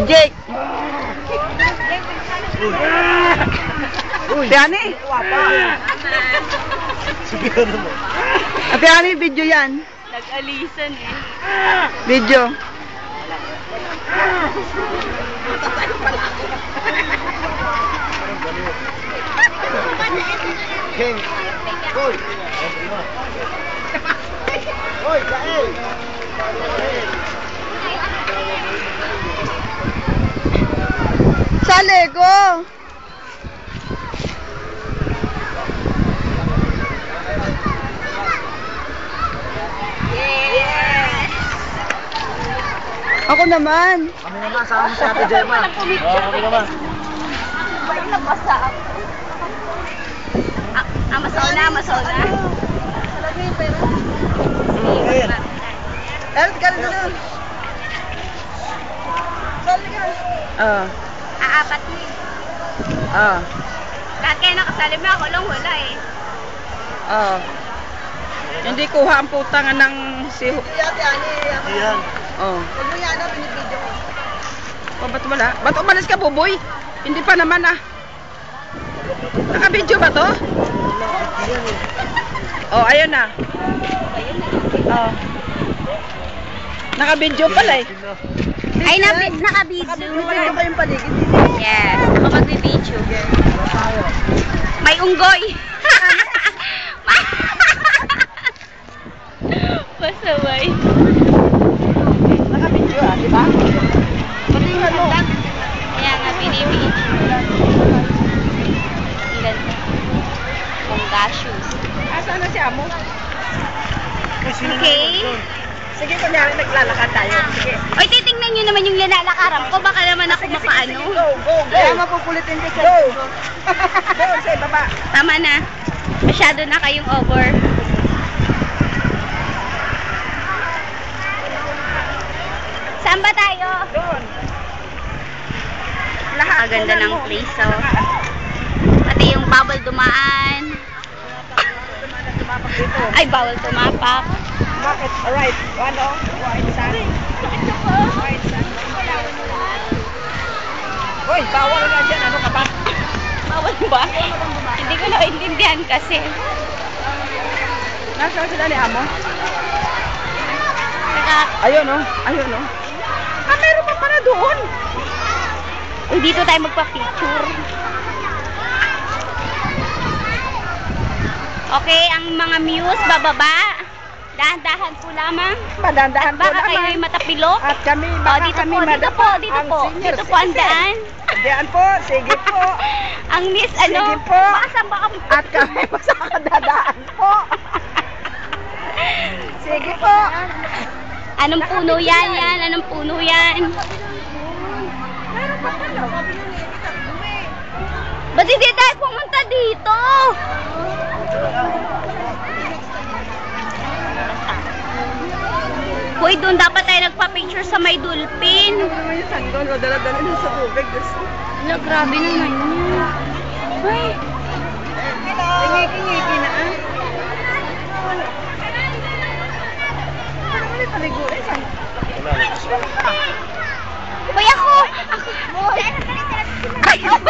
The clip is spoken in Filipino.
Jake. Ate Ani. Ate Ani, video yan. Nag-alisan eh. Video. King. Hoy. Hoy, kain. Sa Lego. Ako naman. Kami naman, sama mo si Ate Gemma. Oo, kami naman. Balik na basa ako. Masauna, masauna. Ayun. Elf ka na doon. Sali ka. Aapat ni. Lahat kayo nakasali mo, ako lang wala eh. Hindi kuha ang putangan ng si... Ate Ani. Yan. Huwag mo yan, pinipidyo ko. Ba't wala? Ba't umalis ka, Buboy? Hindi pa naman Naka-video ba to? Ayun na. Naka-video pala eh. Ay, naka-video. Naka-video kayong paligid. Yes, ako mag-video. May unggoy. Pasaway. Naka-video di ba? Patingnan mo. Kaya nga, binibidyo. Ang ganda. Pong-gashoes. Saan na si Amo? Okay. Sige, kunyari naglalakad tayo. Sige. Oy, titingnan nyo naman yung linalakaran ko. Baka naman ako mapaano. Go. Kaya mapupulitin ko siya. Go. Go, sa baba. Tama na. Masyado na kayong over. Saan ba tayo? Doon. Ang ganda ng place, oh. Pati yung bawal dumaan. Ay, bawal tumapak. Bakit? Alright. Right side. Right side. Hoy, bawal na dyan. Ano ka ba? Bawal ba? Hindi ko naintindihan kasi. Nasaan sila ni Amo? Saka, Ayun. Meron pa pala doon. uy, dito tayo magpa-picture. Okay, ang mga muse, bababa. Dahan-dahan po lamang. Madandahan po Baka naman. kayo'y matapilok. At kami, baka dito kami po, dito madapa. po, dito Ang po. senior Dito po ang citizen. daan. Diyan po, sige po. Ang miss, Sige po. baka At kami masakadadaan po. Sige po. anong puno yan? Anong puno yan? Ba't hindi tayo pumunta dito? Hoy, doon dapat tayo nagpa-picture sa may dulpin. Ano naman yung sanggol? O dala-dala nun sa tubig. Wala, grabe naman yun. Ay, Tingiki-ngiki na Ano ulit paligo? Hoy, ako! Ay,